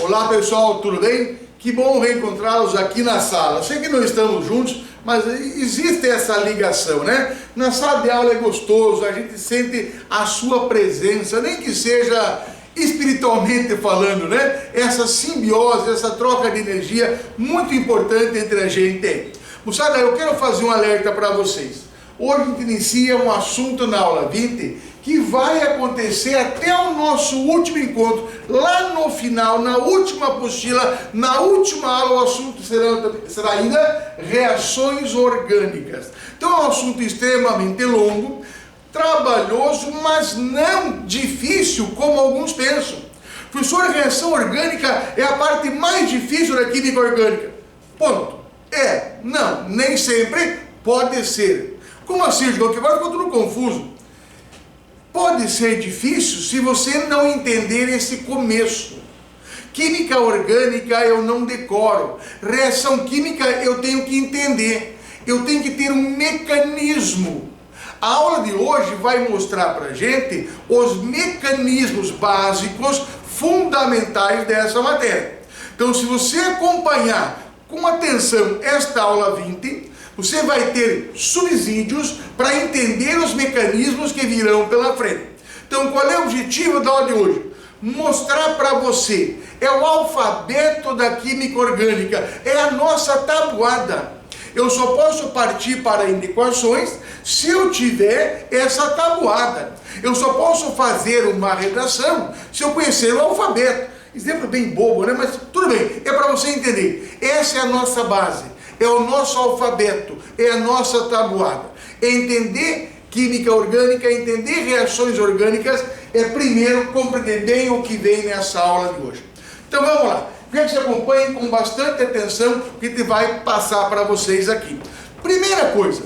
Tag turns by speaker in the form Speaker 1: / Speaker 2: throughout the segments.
Speaker 1: Olá pessoal, tudo bem? Que bom reencontrá-los aqui na sala. Sei que não estamos juntos, mas existe essa ligação, né? Na sala de aula é gostoso, a gente sente a sua presença, nem que seja espiritualmente falando, né? Essa simbiose, essa troca de energia muito importante entre a gente. Moçada, eu quero fazer um alerta para vocês. Hoje a gente inicia um assunto na aula 20 que vai acontecer até o nosso último encontro. Lá no final, na última apostila, na última aula, o assunto será ainda reações orgânicas. Então é um assunto extremamente longo, trabalhoso, mas não difícil como alguns pensam. Professor, a reação orgânica é a parte mais difícil da química orgânica. Ponto. Não, nem sempre pode ser. Como assim, João? Que agora ficou tudo confuso. Pode ser difícil se você não entender esse começo. Química orgânica eu não decoro. Reação química eu tenho que entender. Eu tenho que ter um mecanismo. A aula de hoje vai mostrar para a gente os mecanismos básicos, fundamentais dessa matéria. Então, se você acompanhar com atenção esta aula 20, você vai ter subsídios para entender os mecanismos que virão pela frente. Então, qual é o objetivo da aula de hoje? Mostrar para você, é o alfabeto da química orgânica, é a nossa tabuada. Eu só posso partir para equações se eu tiver essa tabuada. Eu só posso fazer uma redação se eu conhecer o alfabeto. Exemplo bem bobo, né? Mas tudo bem, é para você entender. Essa é a nossa base. É o nosso alfabeto, é a nossa tabuada. Entender química orgânica, entender reações orgânicas, é primeiro compreender bem o que vem nessa aula de hoje. Então vamos lá, quero que você acompanhe com bastante atenção o que vai passar para vocês aqui. Primeira coisa,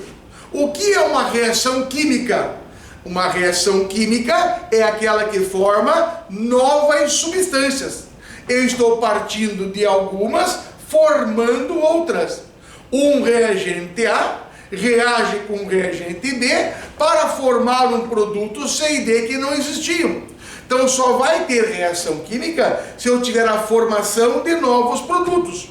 Speaker 1: o que é uma reação química? Uma reação química é aquela que forma novas substâncias. Eu estou partindo de algumas, formando outras. Um reagente A reage com um reagente B para formar um produto C e D que não existiam. Então só vai ter reação química se eu tiver a formação de novos produtos.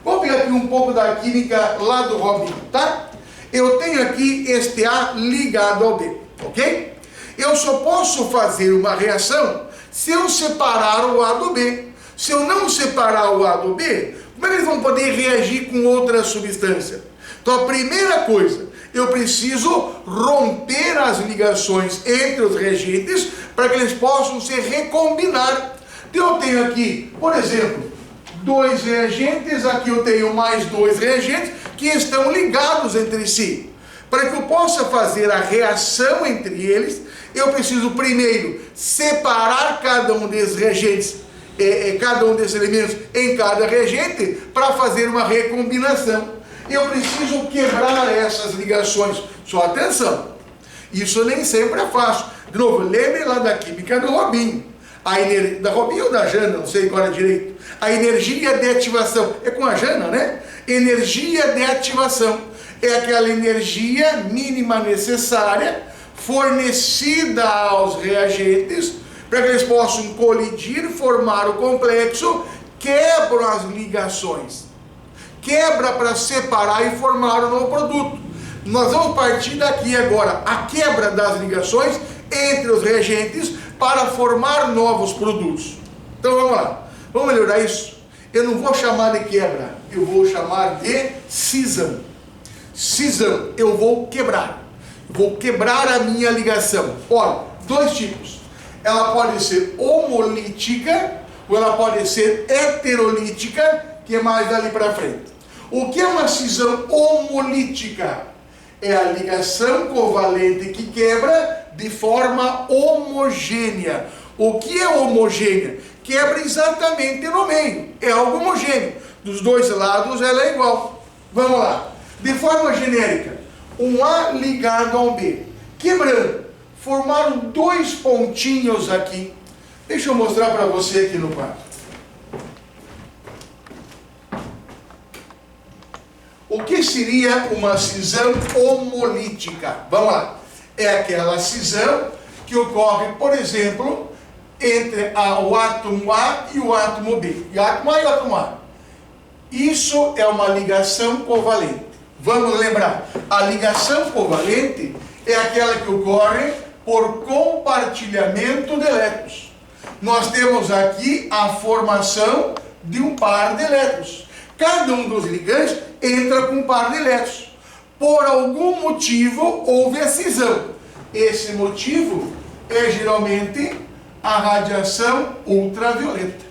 Speaker 1: Vou pegar aqui um pouco da química lá do Robinho, tá? Eu tenho aqui este A ligado ao B, ok? Eu só posso fazer uma reação se eu separar o A do B. Se eu não separar o A do B, como é que eles vão poder reagir com outra substância? Então a primeira coisa, eu preciso romper as ligações entre os reagentes para que eles possam se recombinar. Então eu tenho aqui, por exemplo, dois reagentes, aqui eu tenho mais dois reagentes que estão ligados entre si. Para que eu possa fazer a reação entre eles, eu preciso primeiro separar cada um desses reagentes, cada um desses elementos em cada reagente para fazer uma recombinação. Eu preciso quebrar essas ligações. Só atenção, isso nem sempre é fácil. De novo, lembre lá da química do Robinho. Da Robinho ou da Jana, não sei agora direito. A energia de ativação, é com a Jana, né? Energia de ativação é aquela energia mínima necessária fornecida aos reagentes para que eles possam colidir, formar o complexo, quebram as ligações, quebra para separar e formar um novo produto. Nós vamos partir daqui agora, a quebra das ligações entre os reagentes para formar novos produtos. Então vamos lá, vamos melhorar isso. Eu não vou chamar de quebra, eu vou chamar de cisão. Cisão, eu vou quebrar a minha ligação. Olha, dois tipos. Ela pode ser homolítica ou ela pode ser heterolítica, que é mais dali para frente. O que é uma cisão homolítica? É a ligação covalente que quebra de forma homogênea. O que é homogênea? Quebra exatamente no meio. É algo homogêneo. Dos dois lados ela é igual. Vamos lá. De forma genérica, um A ligado ao B. Quebrando. Formaram dois pontinhos aqui. Deixa eu mostrar para você aqui no quadro. O que seria uma cisão homolítica? Vamos lá. É aquela cisão que ocorre, por exemplo, entre o átomo A e o átomo B. E átomo A e o átomo A. Isso é uma ligação covalente. Vamos lembrar, a ligação covalente é aquela que ocorre por compartilhamento de elétrons. Nós temos aqui a formação de um par de elétrons. Cada um dos ligantes entra com um par de elétrons. Por algum motivo houve a cisão. Esse motivo é geralmente a radiação ultravioleta.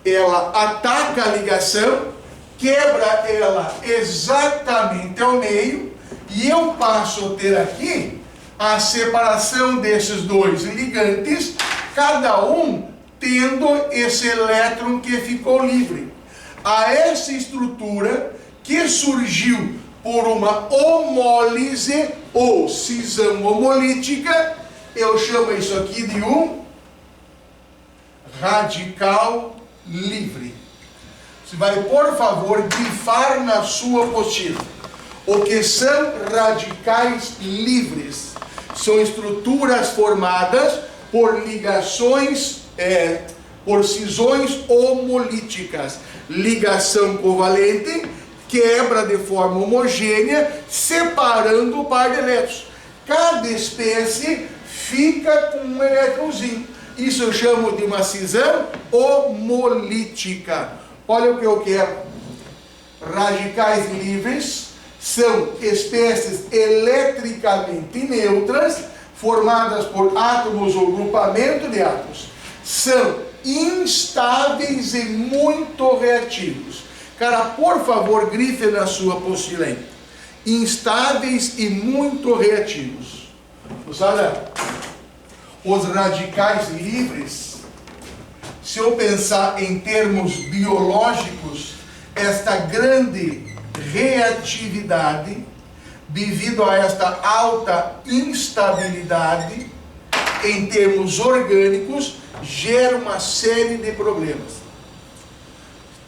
Speaker 1: Ela ataca a ligação, quebra ela exatamente ao meio, e eu passo a ter aqui a separação desses dois ligantes, cada um tendo esse elétron que ficou livre. A essa estrutura que surgiu por uma homólise ou cisão homolítica, eu chamo isso aqui de um radical livre. Você vai, por favor, grifar na sua apostila. O que são radicais livres? São estruturas formadas por ligações, por cisões homolíticas. Ligação covalente, quebra de forma homogênea, separando o par de elétrons. Cada espécie fica com um elétronzinho. Isso eu chamo de uma cisão homolítica. Olha o que eu quero. Radicais livres são espécies eletricamente neutras, formadas por átomos ou grupamento de átomos. São instáveis e muito reativos. Cara, por favor, grife na sua apostila. Instáveis e muito reativos. Olha, os radicais livres, se eu pensar em termos biológicos, esta grande reatividade, devido a esta alta instabilidade, em termos orgânicos, gera uma série de problemas.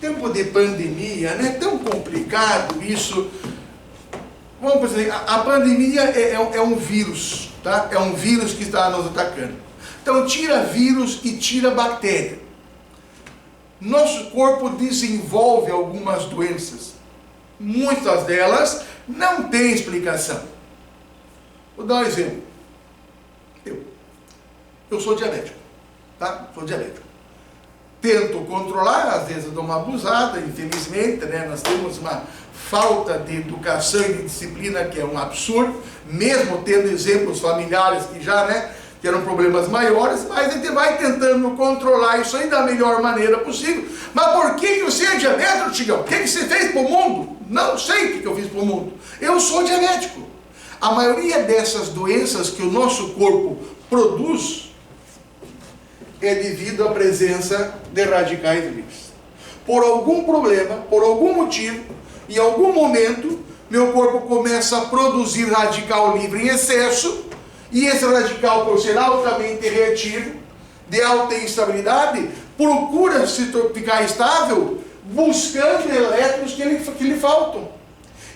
Speaker 1: Tempo de pandemia, né? Tão complicado isso. Vamos dizer, a pandemia é um vírus, tá? É um vírus que está nos atacando. Então tira vírus e tira bactéria. Nosso corpo desenvolve algumas doenças. Muitas delas não têm explicação. Vou dar um exemplo. Eu sou diabético, tá? Sou diabético. Tento controlar, às vezes eu dou uma abusada, infelizmente, né? Nós temos uma falta de educação e de disciplina que é um absurdo, mesmo tendo exemplos familiares que já, né, tiveram problemas maiores, mas a gente vai tentando controlar isso aí da melhor maneira possível. Mas por que você é diabético, Tigão? O que você fez para o mundo? Não sei o que eu fiz para o mundo. Eu sou diabético. A maioria dessas doenças que o nosso corpo produz é devido à presença de radicais livres. Por algum problema, por algum motivo, em algum momento, meu corpo começa a produzir radical livre em excesso, e esse radical, por ser altamente reativo, de alta instabilidade, procura ficar estável, buscando elétrons que lhe faltam.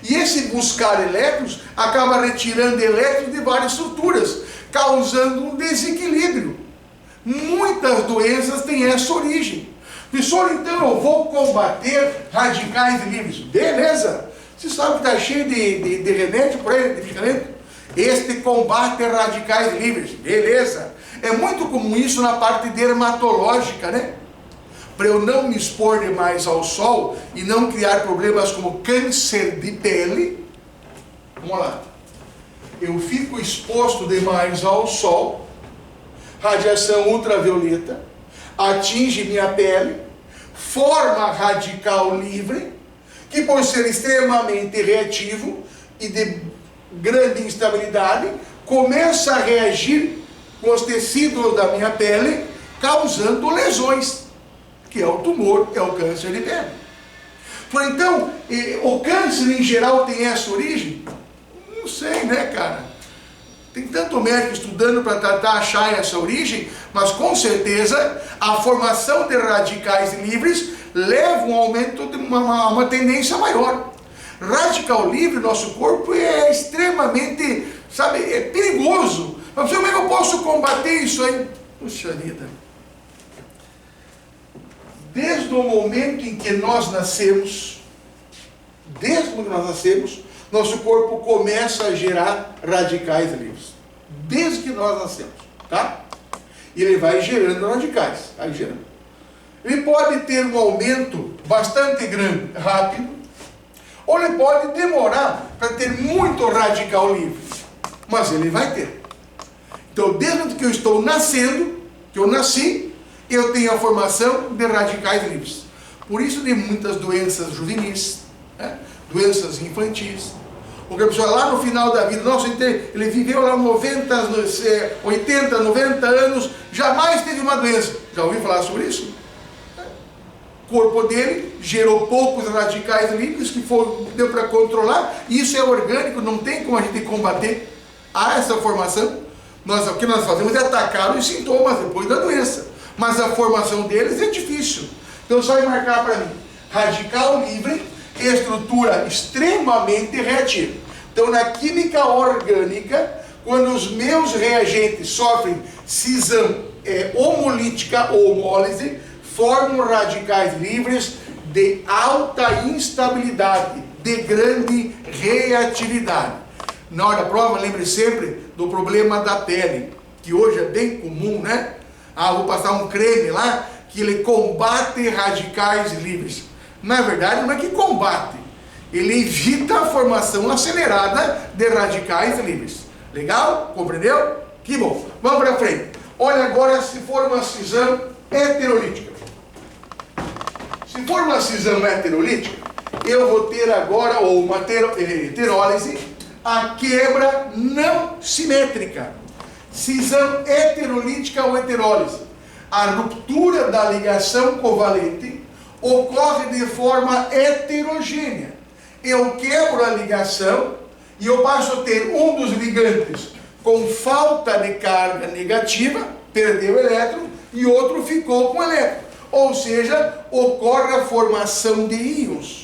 Speaker 1: E esse buscar elétrons acaba retirando elétrons de várias estruturas, causando um desequilíbrio. Muitas doenças têm essa origem. Professor, então eu vou combater radicais livres. Beleza. Você sabe que está cheio de remédio por aí, de medicamento? Este combate radicais livres. Beleza. É muito comum isso na parte dermatológica, né? Para eu não me expor demais ao sol e não criar problemas como câncer de pele. Vamos lá. Eu fico exposto demais ao sol, radiação ultravioleta, atinge minha pele, forma radical livre, que por ser extremamente reativo e de grande instabilidade, começa a reagir com os tecidos da minha pele, causando lesões, que é o tumor, é o câncer de pele. Então, o câncer em geral tem essa origem? Não sei, né, cara? Tem tanto médico estudando para tentar achar essa origem, mas com certeza a formação de radicais livres leva a um aumento de uma tendência maior. Radical livre, nosso corpo é extremamente, sabe, é perigoso. Mas como é que eu posso combater isso aí? Puxa vida. Desde o momento em que nós nascemos, nosso corpo começa a gerar radicais livres. Desde que nós nascemos, tá? E ele vai gerando radicais, vai gerando. Ele pode ter um aumento bastante grande, rápido, ou ele pode demorar para ter muito radical livre, mas ele vai ter. Então, desde que eu estou nascendo, que eu nasci, eu tenho a formação de radicais livres. Por isso de muitas doenças juvenis, né? Doenças infantis. Porque a pessoa lá no final da vida, nossa, ele viveu lá 80, 90 anos, jamais teve uma doença. Já ouviu falar sobre isso? O corpo dele gerou poucos radicais livres que deu para controlar, e isso é orgânico, não tem como a gente combater essa formação. O que nós fazemos é atacar os sintomas depois da doença, mas a formação deles é difícil. Então só vai marcar para mim, radical livre, estrutura extremamente reativa. Então na química orgânica, quando os meus reagentes sofrem cisão homolítica ou homólise, formam radicais livres de alta instabilidade, de grande reatividade. Na hora da prova, lembre sempre do problema da pele, que hoje é bem comum, né? Vou passar um creme lá, que ele combate radicais livres. Na verdade, não é que combate, ele evita a formação acelerada de radicais livres. Legal? Compreendeu? Que bom. Vamos para frente. Olha agora se for uma cisão heterolítica. Se for uma cisão heterolítica, eu vou ter agora, ou uma heterólise, a quebra não simétrica. Cisão heterolítica ou heterólise. A ruptura da ligação covalente ocorre de forma heterogênea. Eu quebro a ligação e eu passo a ter um dos ligantes com falta de carga negativa, perdeu o elétron, e outro ficou com elétron. Ou seja, ocorre a formação de íons.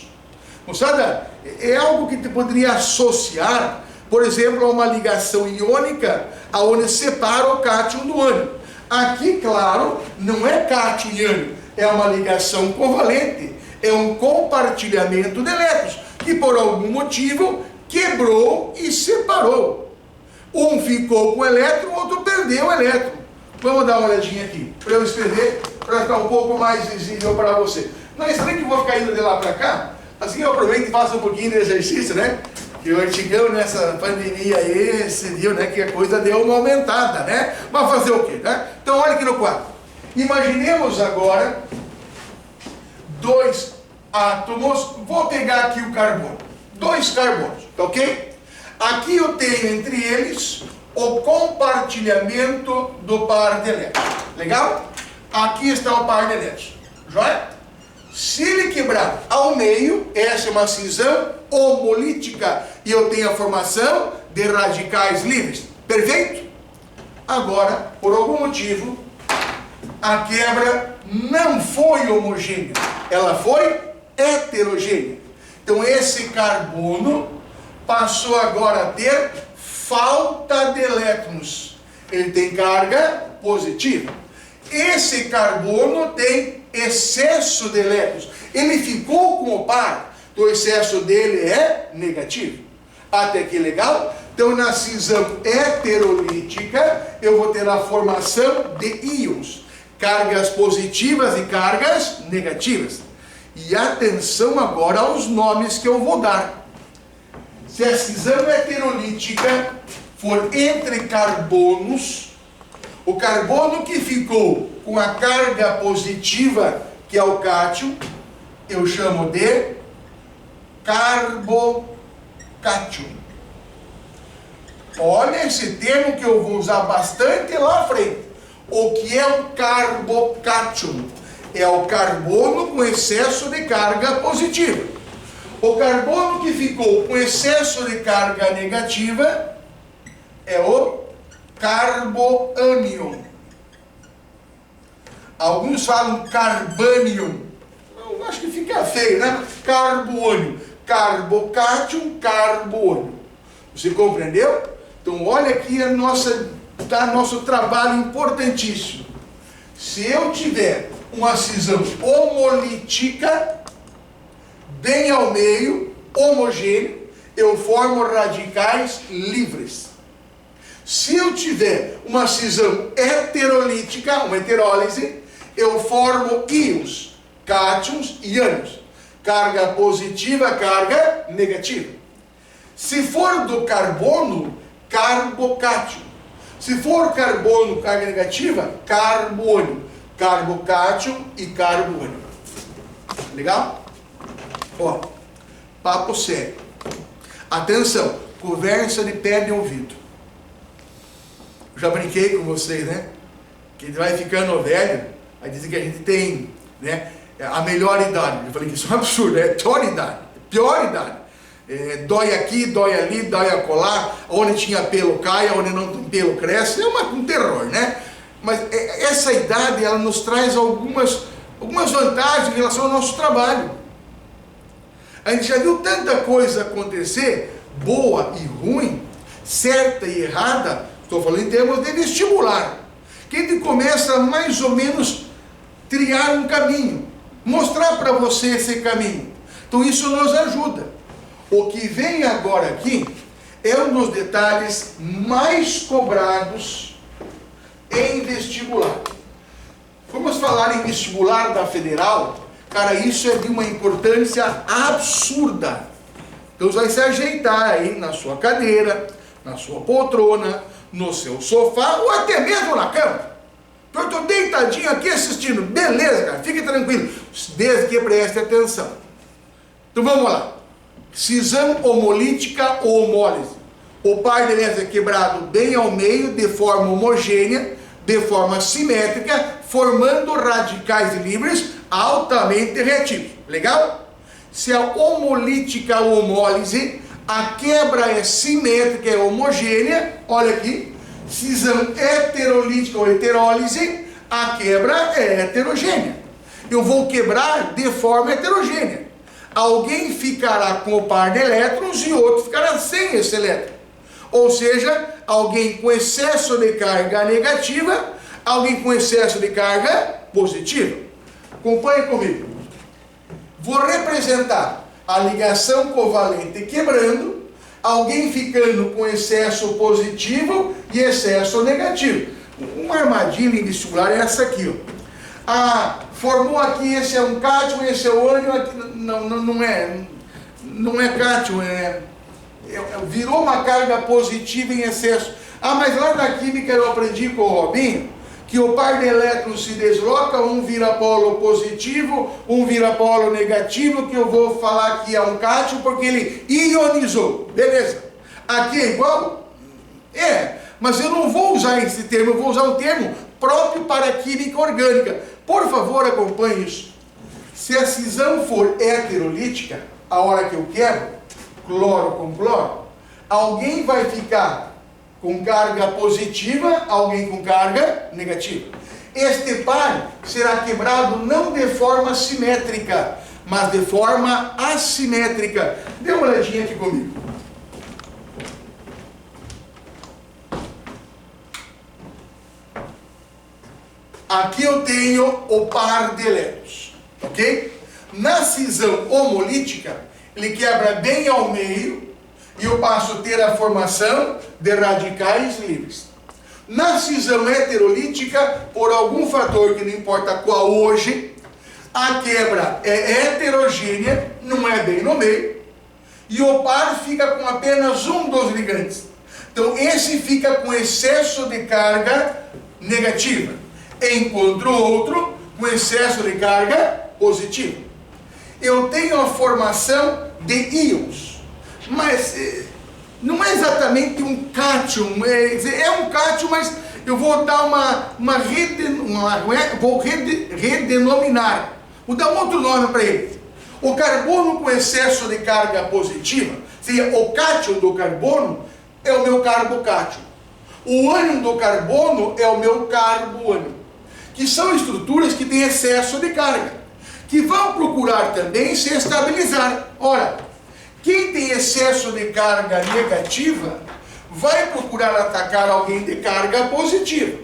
Speaker 1: Moçada, é algo que te poderia associar, por exemplo, a uma ligação iônica, onde separa o cátion do ânion. Aqui, claro, não é cátion e ânion, é uma ligação covalente, é um compartilhamento de elétrons, que por algum motivo quebrou e separou. Um ficou com o elétron, o outro perdeu o elétron. Vamos dar uma olhadinha aqui, para eu escrever, para ficar um pouco mais visível para você. Não é estranho que eu vou ficar indo de lá para cá? Assim eu aproveito e faço um pouquinho de exercício, né? Que o antigão nessa pandemia aí, você viu, né? Que a coisa deu uma aumentada, né? Mas fazer o quê, né? Então olha aqui no quadro. Imaginemos agora dois átomos, vou pegar aqui o carbono. Dois carbonos, tá ok? Aqui eu tenho entre eles o compartilhamento do par de elétrons. Legal? Aqui está o par de elétrons. Joia? Se ele quebrar ao meio, essa é uma cisão homolítica e eu tenho a formação de radicais livres. Perfeito? Agora, por algum motivo, a quebra não foi homogênea. Ela foi heterogênea. Então esse carbono passou agora a ter falta de elétrons. Ele tem carga positiva. Esse carbono tem excesso de elétrons. Ele ficou com o par, então o excesso dele é negativo. Até que legal? Então na cisão heterolítica eu vou ter a formação de íons, cargas positivas e cargas negativas. E atenção agora aos nomes que eu vou dar. Se a cisão heterolítica for entre carbonos, o carbono que ficou com a carga positiva, que é o cátion, eu chamo de carbocátion. Olha esse termo que eu vou usar bastante lá à frente. O que é o carbocátion? É o carbono com excesso de carga positiva. O carbono que ficou com excesso de carga negativa é o carboânion. Alguns falam carbânion. Eu acho que fica feio, né? Carboânion. Carbocátion, carboânion. Você compreendeu? Então olha aqui nosso trabalho importantíssimo. Se eu tiver uma cisão homolítica, bem ao meio, homogêneo, eu formo radicais livres. Se eu tiver uma cisão heterolítica, uma heterólise, eu formo íons, cátions e ânions. Carga positiva, carga negativa. Se for do carbono, carbocátio. Se for carbono, carga negativa, carbônio. Carbocátio e carbônio. Legal? Ó, papo sério. Atenção, conversa de pé de ouvido. Eu já brinquei com vocês, né? Que vai ficando velho, aí dizem que a gente tem, né, a melhor idade. Eu falei que isso é um absurdo, é a pior idade. Pior idade. Dói aqui, dói ali, dói acolá, onde tinha pelo cai, onde não tem pelo cresce, é um terror, né? Mas essa idade, ela nos traz algumas vantagens em relação ao nosso trabalho. A gente já viu tanta coisa acontecer, boa e ruim, certa e errada, estou falando em termos de vestibular, que a gente começa mais ou menos triar um caminho, mostrar para você esse caminho. Então isso nos ajuda. O que vem agora aqui é um dos detalhes mais cobrados em vestibular. Vamos falar em vestibular da Federal, cara, isso é de uma importância absurda. Então você vai se ajeitar aí na sua cadeira, na sua poltrona, no seu sofá ou até mesmo na cama. Eu estou deitadinho aqui assistindo, beleza, cara, fique tranquilo, desde que preste atenção. Então vamos lá. Cisão homolítica ou homólise. O par de elétrons é quebrado bem ao meio, de forma homogênea, de forma simétrica, formando radicais livres altamente reativos. Legal? Se a homolítica ou homólise, a quebra é simétrica, é homogênea, olha aqui. Cisão heterolítica ou heterólise, a quebra é heterogênea. Eu vou quebrar de forma heterogênea. Alguém ficará com o par de elétrons e outro ficará sem esse elétron. Ou seja, alguém com excesso de carga negativa, alguém com excesso de carga positiva. Acompanhe comigo. Vou representar a ligação covalente quebrando, alguém ficando com excesso positivo e excesso negativo. Uma armadilha em vestibular é essa aqui, ó. Formou aqui, esse é um cátion, esse é o ânion, aqui não é cátion, virou uma carga positiva em excesso. Mas lá na química eu aprendi com o Robinho que o par de elétrons se desloca, um vira polo positivo, um vira polo negativo, que eu vou falar que é um cátion porque ele ionizou. Beleza. Aqui é igual? Mas eu não vou usar esse termo, eu vou usar um termo próprio para a química orgânica. Por favor, acompanhe isso. Se a cisão for heterolítica, a hora que eu quebro, cloro com cloro, alguém vai ficar com carga positiva, alguém com carga negativa. Este par será quebrado não de forma simétrica, mas de forma assimétrica. Dê uma olhadinha aqui comigo. Aqui eu tenho o par de elétrons, ok? Na cisão homolítica, ele quebra bem ao meio e eu passo a ter a formação de radicais livres. Na cisão heterolítica, por algum fator que não importa qual hoje, a quebra é heterogênea, não é bem no meio, e o par fica com apenas um dos ligantes. Então esse fica com excesso de carga negativa, enquanto o outro com excesso de carga positiva. Eu tenho a formação de íons, mas não é exatamente um cátion, é um cátion, mas eu vou dar vou redenominar, vou dar um outro nome para ele. O carbono com excesso de carga positiva, seja, o cátion do carbono é o meu carbocátio. O ânion do carbono é o meu carboânion, que são estruturas que têm excesso de carga, que vão procurar também se estabilizar. Ora, quem tem excesso de carga negativa vai procurar atacar alguém de carga positiva.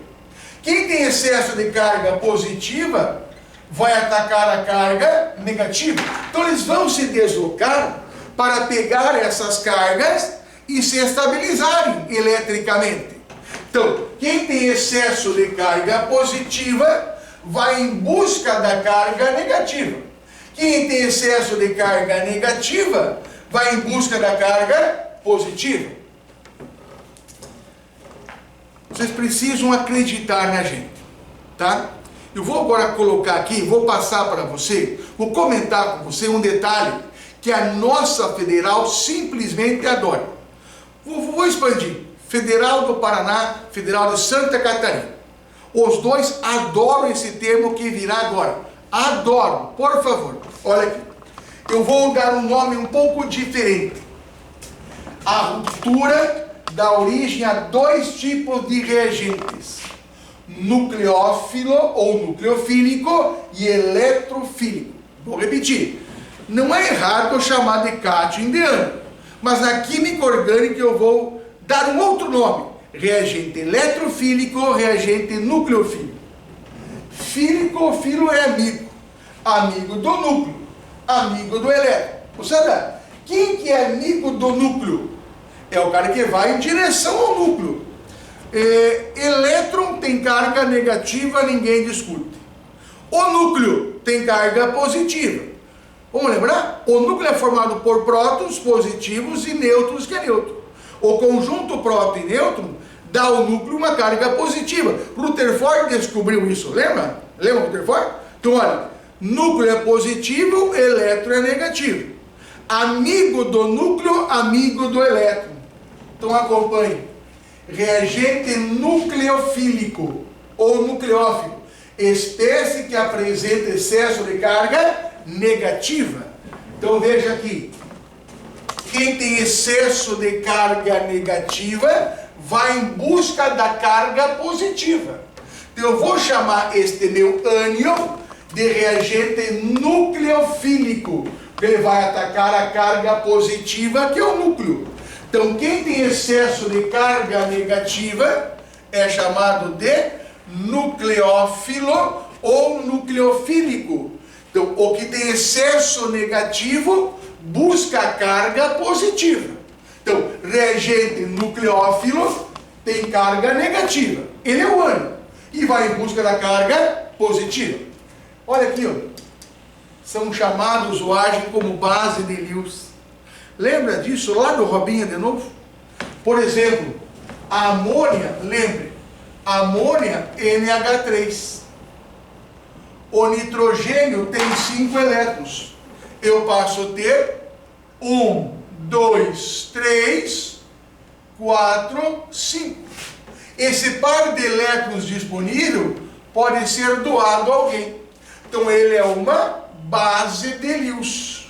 Speaker 1: Quem tem excesso de carga positiva vai atacar a carga negativa. Então eles vão se deslocar para pegar essas cargas e se estabilizarem eletricamente. Então, quem tem excesso de carga positiva vai em busca da carga negativa. Quem tem excesso de carga negativa vai em busca da carga positiva. Vocês precisam acreditar na gente, tá? Eu vou agora colocar aqui, vou passar para você, vou comentar com você um detalhe que a nossa federal simplesmente adora. Vou expandir. Federal do Paraná, Federal de Santa Catarina. Os dois adoram esse termo que virá agora. Adoram. Por favor, olha aqui. Eu vou dar um nome um pouco diferente. A ruptura dá origem a dois tipos de reagentes. Nucleófilo ou nucleofílico e eletrofílico. Vou repetir. Não é errado eu chamar de cátio indiano, mas na química orgânica eu vou dar um outro nome. Reagente eletrofílico, reagente nucleofílico. Fílico, filo é amigo. Amigo do núcleo. Amigo do elétron. Você sabe, quem que é amigo do núcleo? É o cara que vai em direção ao núcleo. Elétron tem carga negativa, ninguém discute. O núcleo tem carga positiva. Vamos lembrar? O núcleo é formado por prótons positivos e nêutrons, que é neutro. O conjunto próton e nêutron dá ao núcleo uma carga positiva. Rutherford descobriu isso, lembra? Lembra o Rutherford? Então olha, núcleo é positivo, elétron é negativo. Amigo do núcleo, amigo do elétron. Então acompanhe. Reagente nucleofílico ou nucleófilo, espécie que apresenta excesso de carga negativa. Então veja aqui, quem tem excesso de carga negativa vai em busca da carga positiva. Então eu vou chamar este meu ânion de reagente nucleofílico, ele vai atacar a carga positiva, que é o núcleo. Então quem tem excesso de carga negativa é chamado de nucleófilo ou nucleofílico. Então, o que tem excesso negativo busca a carga positiva. Então, reagente nucleófilo tem carga negativa. Ele é o ânion e vai em busca da carga positiva. Olha aqui, ó. São chamados ou agem como base de Lewis. Lembra disso lá do Robinha de novo? Por exemplo, a amônia, lembre, amônia NH3. O nitrogênio tem 5 elétrons. Eu passo a ter 1, 2, 3, 4, 5. Esse par de elétrons disponível pode ser doado a alguém. Então ele é uma base de Lewis.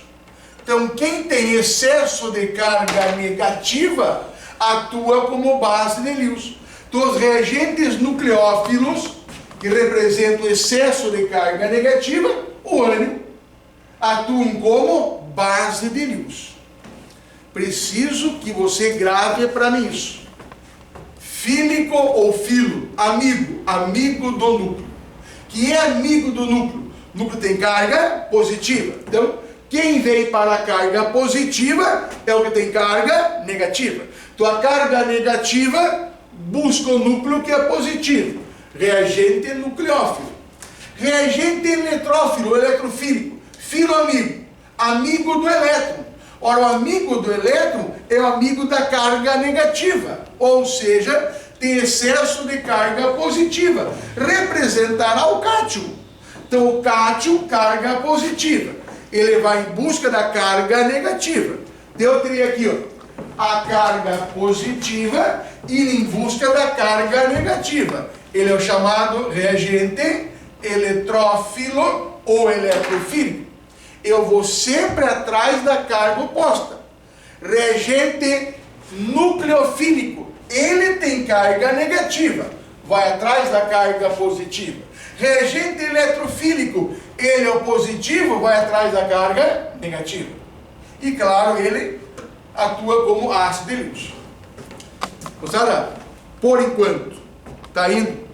Speaker 1: Então quem tem excesso de carga negativa atua como base de Lewis. Então os reagentes nucleófilos, que representam excesso de carga negativa, o ânion, atuam como base de Lewis. Preciso que você grave para mim isso. Fílico ou filo, amigo, amigo do núcleo. Quem é amigo do núcleo? O núcleo tem carga positiva. Então, quem vem para a carga positiva é o que tem carga negativa. Então, a carga negativa busca o núcleo que é positivo. Reagente nucleófilo. Reagente eletrófilo, eletrofílico. Filo amigo. Amigo do elétron. Ora, o amigo do elétron é o amigo da carga negativa. Ou seja, tem excesso de carga positiva. Representará o cátio. Então, o cátio, carga positiva. Ele vai em busca da carga negativa. Eu teria aqui, ó, a carga positiva e em busca da carga negativa. Ele é o chamado reagente eletrófilo ou eletrofílico. Eu vou sempre atrás da carga oposta. Reagente nucleofílico, ele tem carga negativa, vai atrás da carga positiva. Reagente eletrofílico, ele é o positivo, vai atrás da carga negativa. E claro, ele atua como ácido de Lewis. Moçada, por enquanto, está indo?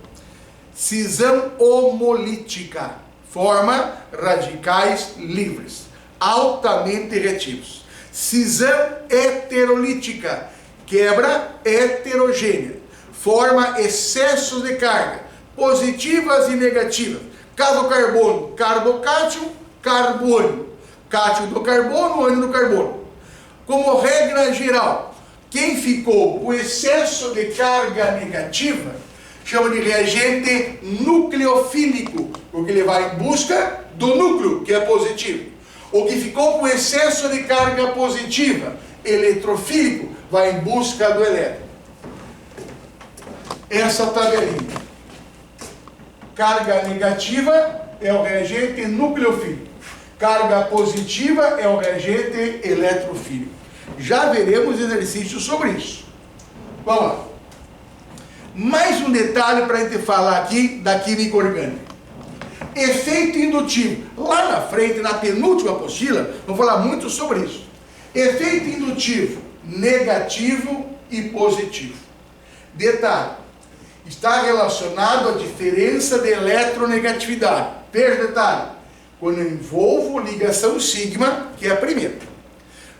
Speaker 1: cisão homolítica, forma radicais livres, altamente reativos. Cisão heterolítica, quebra heterogênea, forma excessos de carga, positivas e negativas. Caso carbono, carbocátio, carbônio. Cátio do carbono, ânion do carbono. Como regra geral, quem ficou com excesso de carga negativa, chama de reagente nucleofílico, porque ele vai em busca do núcleo, que é positivo. O que ficou com excesso de carga positiva, eletrofílico, vai em busca do elétron. Essa tabelinha. Carga negativa é o reagente nucleofílico. Carga positiva é o reagente eletrofílico. Já veremos exercícios sobre isso. Vamos lá. Mais um detalhe para a gente falar aqui da química orgânica. Efeito indutivo. Lá na frente, na penúltima apostila, vamos falar muito sobre isso. Efeito indutivo negativo e positivo. Detalhe. Está relacionado à diferença de eletronegatividade. Veja detalhe. Quando eu envolvo ligação sigma, que é a primeira.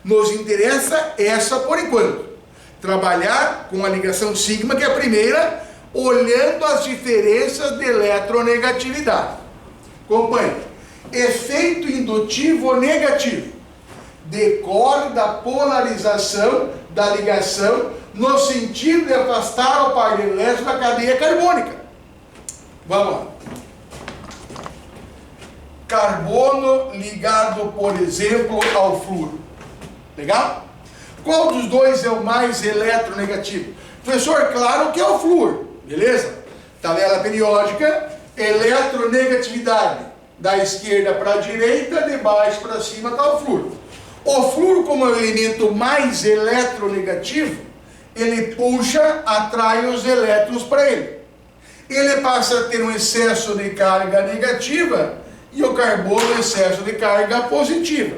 Speaker 1: Nos interessa essa por enquanto. Trabalhar com a ligação sigma, que é a primeira, olhando as diferenças de eletronegatividade. Acompanhe. Efeito indutivo negativo. Decorre da polarização da ligação no sentido de afastar o par de elétrons da cadeia carbônica. Vamos lá. Carbono ligado, por exemplo, ao flúor. Legal? Qual dos dois é o mais eletronegativo? Professor, claro que é o flúor. Beleza? Tabela periódica, eletronegatividade. Da esquerda para a direita, de baixo para cima está o flúor. O flúor, como é o elemento mais eletronegativo, ele puxa, atrai os elétrons para ele. Ele passa a ter um excesso de carga negativa e o carbono excesso de carga positiva.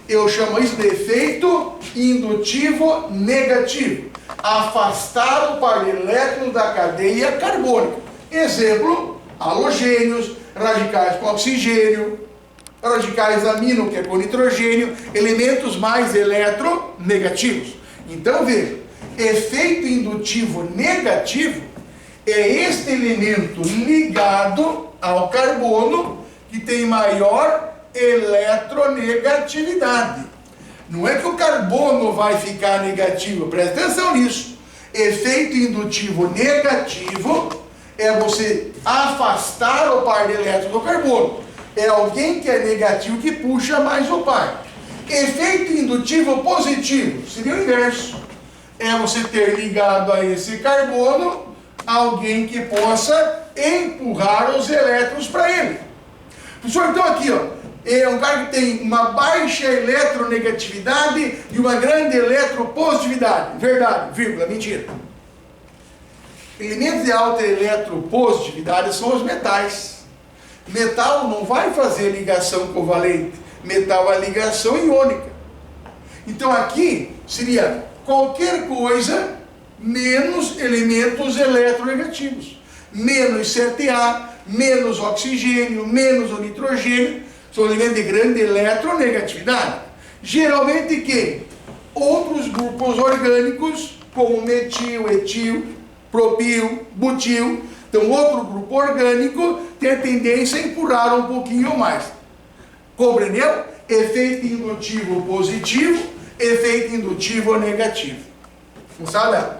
Speaker 1: Eu chamo isso de efeito indutivo negativo. Afastar o par de elétrons da cadeia carbônica. Exemplo, halogênios, radicais com oxigênio, radicais amino, que é com nitrogênio, elementos mais eletronegativos. Então veja, efeito indutivo negativo é este elemento ligado ao carbono que tem maior eletronegatividade. Não é que o carbono vai ficar negativo, presta atenção nisso. Efeito indutivo negativo é você afastar o par de elétrons do carbono. É alguém que é negativo que puxa mais o par. Efeito indutivo positivo seria o inverso. É você ter ligado a esse carbono alguém que possa empurrar os elétrons para ele. Professor, então aqui, ó, é um cara que tem uma baixa eletronegatividade e uma grande eletropositividade. Verdade, vírgula, mentira. Elementos de alta eletropositividade são os metais. Metal não vai fazer ligação covalente. Metal é ligação iônica. Então aqui seria qualquer coisa menos elementos eletronegativos. Menos CTA, menos oxigênio, menos o nitrogênio. São elementos de grande eletronegatividade. Geralmente quem? Outros grupos orgânicos, como metil, etil, propil, butil. Então outro grupo orgânico tem a tendência a empurrar um pouquinho mais. Compreendeu? Efeito indutivo positivo, efeito indutivo negativo. Não sabe?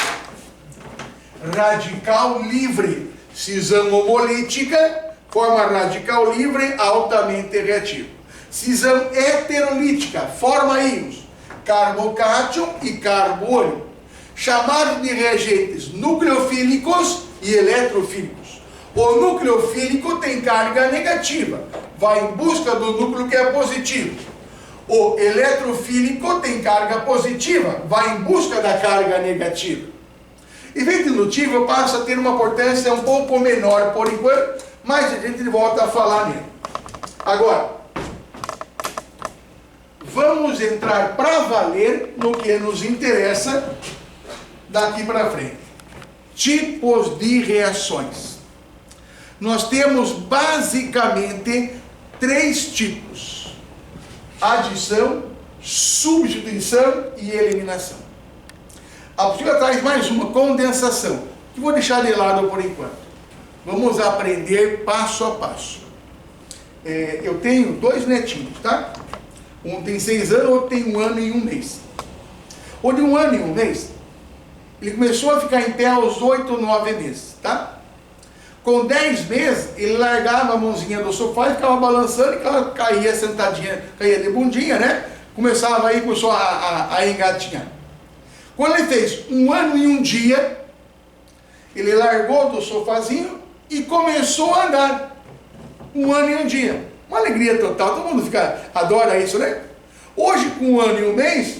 Speaker 1: Radical livre, cisão homolítica, forma radical livre altamente reativa. Cisão heterolítica, forma íons, carbocátio e carbônio, chamado de reagentes nucleofílicos e eletrofílicos. O nucleofílico tem carga negativa, vai em busca do núcleo que é positivo. O eletrofílico tem carga positiva, vai em busca da carga negativa. Efeito indutivo passa a ter uma importância um pouco menor por enquanto, mas a gente volta a falar nele. Agora, vamos entrar para valer no que nos interessa daqui para frente. Tipos de reações. nós temos basicamente 3 tipos: adição, substituição e eliminação. A apostila traz mais uma, condensação, que vou deixar de lado por enquanto. Vamos aprender passo a passo. Eu tenho 2 netinhos, tá? Um tem 6 anos, outro tem 1 ano e 1 mês. O de 1 ano e 1 mês, ele começou a ficar em pé aos 8 ou 9 meses, tá? Com 10 meses, ele largava a mãozinha do sofá e ficava balançando, e ela caía sentadinha, caía de bundinha, né? Começava aí, começou a engatinhar. Quando ele fez 1 ano e 1 dia, ele largou do sofazinho e começou a andar. 1 ano e 1 dia. Uma alegria total, todo mundo adora isso, né? Hoje, com 1 ano e 1 mês,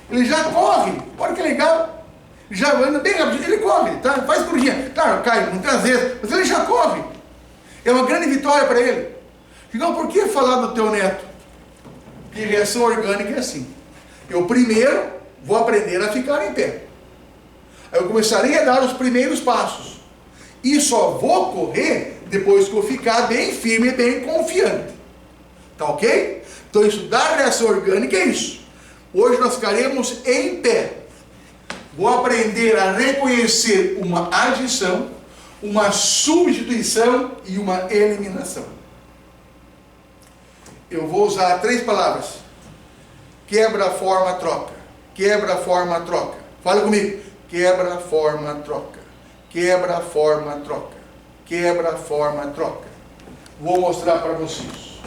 Speaker 1: ele já corre. Olha que legal. Já anda bem rapidinho, ele corre, tá? Faz corridinha. Claro, cai muitas vezes, mas ele já corre. É uma grande vitória para ele. Então, por que falar do teu neto? Porque reação orgânica é assim. Eu primeiro vou aprender a ficar em pé. Aí eu começarei a dar os primeiros passos. E só vou correr depois que eu ficar bem firme e bem confiante. Tá ok? Então, estudar reação orgânica é isso. Hoje nós ficaremos em pé. Vou aprender a reconhecer uma adição, uma substituição e uma eliminação. Eu vou usar 3 palavras: quebra, forma, troca. Quebra, forma, troca. Fala comigo. Quebra, forma, troca. Quebra, forma, troca. Quebra, forma, troca. Vou mostrar para vocês.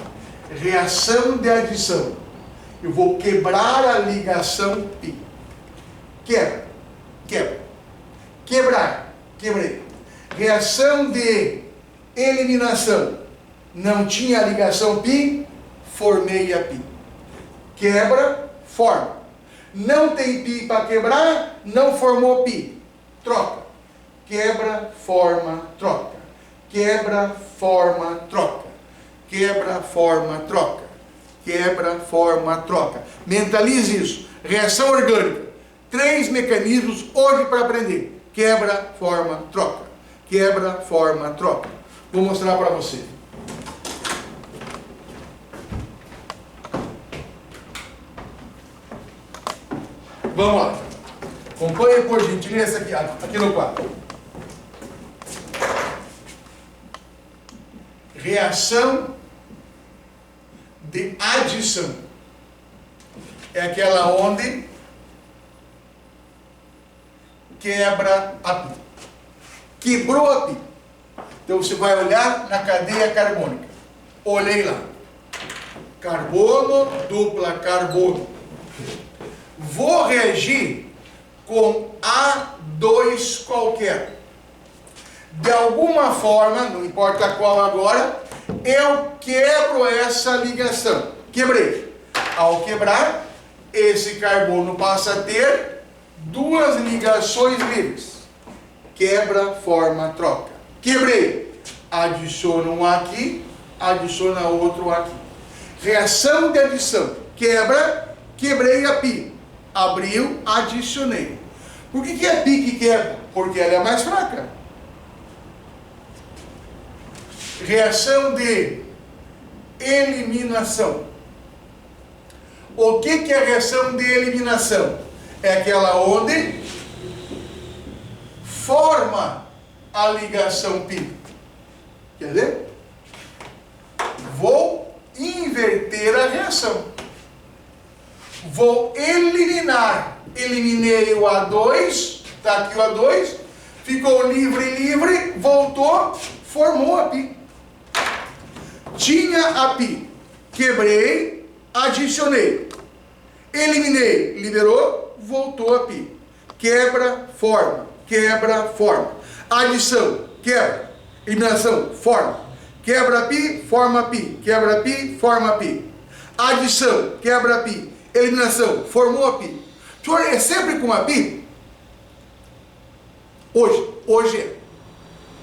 Speaker 1: Reação de adição. Eu vou quebrar a ligação π. Quebra. Quebra. Quebrar. Quebrei. Reação de eliminação. Não tinha ligação π, formei a π. Quebra, forma. Não tem π para quebrar, não formou π. Troca. Quebra, forma, troca. Quebra, forma, troca. Quebra, forma, troca. Quebra, forma, troca. Mentalize isso. Reação orgânica. 3 mecanismos hoje para aprender. Quebra, forma, troca. Quebra, forma, troca. Vou mostrar para você. Vamos lá. Acompanhe por gentileza aqui no quadro. Reação de adição. É aquela onde quebra a π. Quebrou a π. Então você vai olhar na cadeia carbônica. Olhei lá. Carbono, dupla carbono. Vou reagir com A2 qualquer. De alguma forma, não importa qual agora, eu quebro essa ligação. Quebrei. Ao quebrar, esse carbono passa a ter 2 ligações livres. Quebra, forma, troca. Quebrei. Adiciona um aqui, adiciona outro aqui. Reação de adição. Quebra, quebrei a π. Abriu, adicionei. Por que é π que quebra? Porque ela é mais fraca. Reação de eliminação. O que é a reação de eliminação? É aquela onde forma a ligação π. Quer ver? Vou inverter a reação. Vou eliminar. Eliminei o A2, está aqui o A2, ficou livre, voltou, formou a π. Tinha a π, quebrei, adicionei, eliminei, liberou, voltou a π. Quebra, forma, adição, quebra, eliminação, forma, quebra a π, forma π, quebra a π, forma π. Adição, quebra a π, eliminação, formou a π. Senhor, é sempre com a π? Hoje é.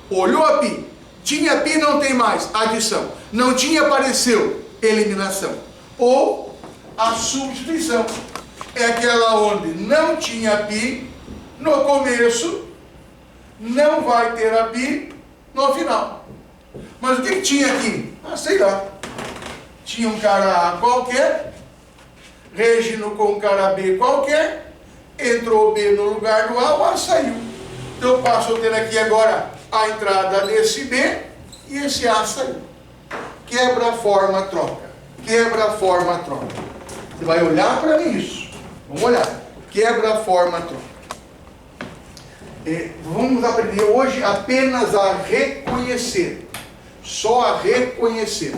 Speaker 1: Olhou a π, tinha π, não tem mais, adição. Não tinha, apareceu, eliminação. Ou a substituição. É aquela onde não tinha π no começo, não vai ter a π no final. Mas o que tinha aqui? Ah, sei lá. Tinha um cara A qualquer, regindo com um cara B qualquer, entrou B no lugar do A, o A saiu. Então eu passo a ter aqui agora a entrada desse B e esse A saiu. Quebra, forma, troca. Quebra, forma, troca. Você vai olhar para isso. Vamos olhar. Quebra, forma, troca. Vamos aprender hoje apenas a reconhecer. Só a reconhecer.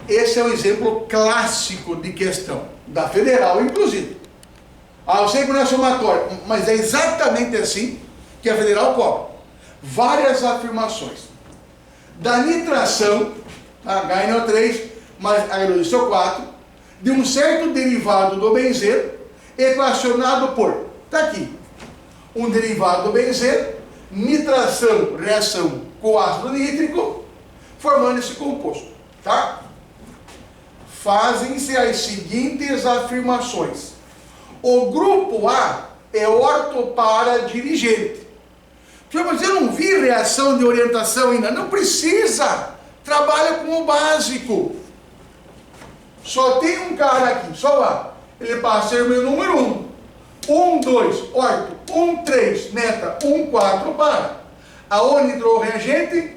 Speaker 1: Esse é o exemplo clássico de questão, da federal, inclusive. Ah, eu sei que não é somatório, mas é exatamente assim que a federal cobra. Várias afirmações. Da nitração, HNO3 mais HNO4, de um certo derivado do benzeno, equacionado por, está aqui, um derivado do benzeno, nitração, reação com ácido nítrico, formando esse composto, tá? Fazem-se as seguintes afirmações. O grupo A é ortoparadirigeante. Mas eu não vi reação de orientação ainda. Não precisa. Trabalha com o básico. Só tem um cara aqui, só lá. Ele passa a ser o meu número 1. 1, 2, orto. 1, 3, neta. 1, 4, para. A O nitroreagente,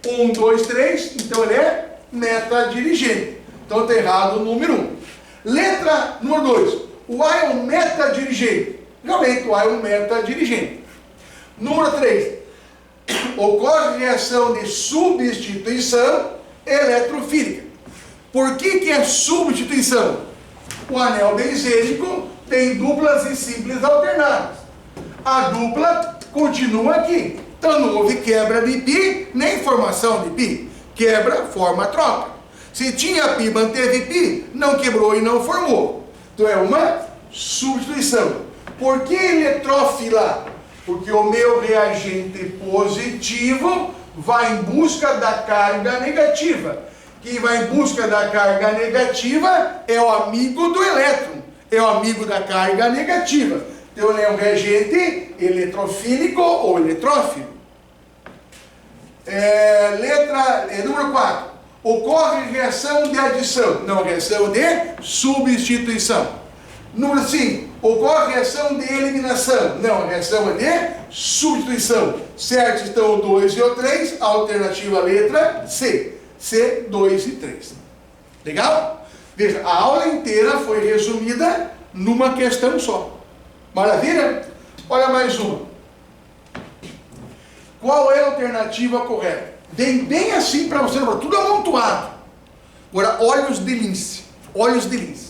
Speaker 1: 1, 2, 3. Então ele é metadirigente. Então está errado o número 1. Letra número 2. O A é um metadirigente. Realmente o A é um metadirigente. Número 3. Ocorre reação de substituição eletrofílica. Por que é substituição? O anel benzênico tem duplas e simples alternadas. A dupla continua aqui. Então não houve quebra de π, nem formação de π. Quebra, forma, troca. Se tinha π, manteve π, não quebrou e não formou. Então é uma substituição. Por que eletrófila? Porque o meu reagente positivo vai em busca da carga negativa. Quem vai em busca da carga negativa é o amigo do elétron, é o amigo da carga negativa. Então ele é um reagente eletrofílico ou eletrófilo. Número 4. Ocorre reação de adição, não reação de substituição. Número 5. Ocorre reação de eliminação, não, a reação é de substituição. Certo estão o 2 e o 3, alternativa letra C. C, 2 e 3. Legal? Veja, a aula inteira foi resumida numa questão só. Maravilha? Olha mais uma. Qual é a alternativa correta? Vem bem assim para você, tudo amontoado. Agora, óleos de lince. Óleos de lince.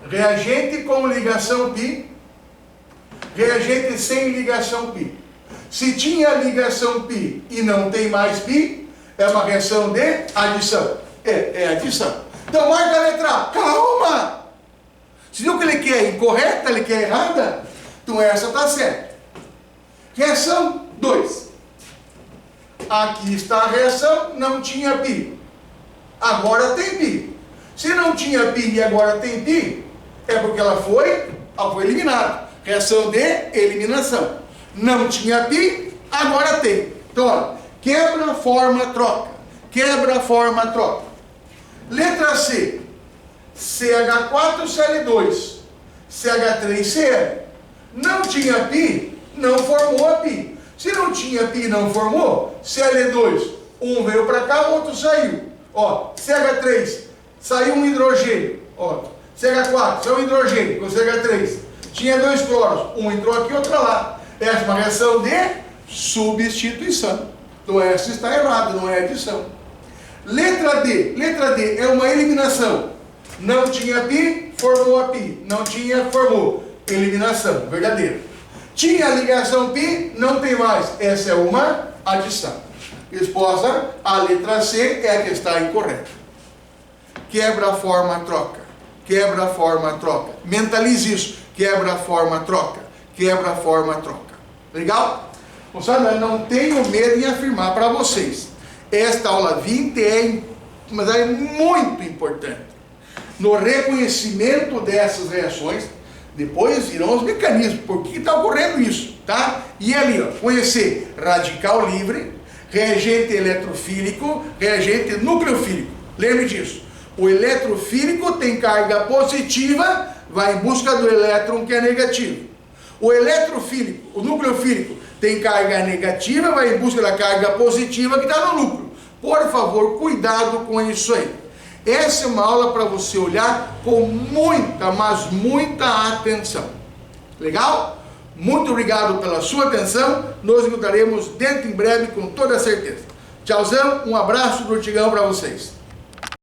Speaker 1: Reagente com ligação π. Reagente sem ligação π. Se tinha ligação π e não tem mais π, é uma reação de adição. É adição. Então marca a letra A. Calma! Você viu que ele quer incorreta, ele quer errada? Então essa está certa. Reação 2. Aqui está a reação, não tinha π. Agora tem π. Se não tinha π e agora tem π, é porque ela foi eliminada. Reação de eliminação. Não tinha π, agora tem. Então, olha, quebra, forma, troca. Quebra, forma, troca. Letra C. CH4Cl2. CH3Cl. Não tinha π, não formou a π. Se não tinha π e não formou, Cl2, um veio para cá, o outro saiu. Ó, CH3, saiu um hidrogênio. Ó, CH4, saiu um hidrogênio com CH3. Tinha 2 cloros, um entrou aqui, outro lá. Essa é uma reação de substituição. Então essa está errada, não é adição. Letra D. Letra D é uma eliminação. Não tinha π, formou a π. Não tinha, formou. Eliminação, verdadeira. Tinha ligação π, não tem mais. Essa é uma adição. Resposta, a letra C é a que está incorreta. Quebra, forma, troca. Quebra, forma, troca. Mentalize isso. Quebra, forma, troca. Quebra, forma, troca. Legal? Moçada, eu não tenho medo em afirmar para vocês. Esta aula 20 é muito importante. no reconhecimento dessas reações. Depois virão os mecanismos, por que está ocorrendo isso, tá? E ali, ó, conhecer radical livre, reagente eletrofílico, reagente nucleofílico. Lembre disso. O eletrofílico tem carga positiva, vai em busca do elétron que é negativo. O eletrofílico, o nucleofílico, tem carga negativa, vai em busca da carga positiva que está no núcleo. Por favor, cuidado com isso aí. Essa é uma aula para você olhar com muita, mas muita atenção. Legal? Muito obrigado pela sua atenção. Nos encontraremos dentro em breve com toda certeza. Tchauzão, um abraço do Tigão para vocês.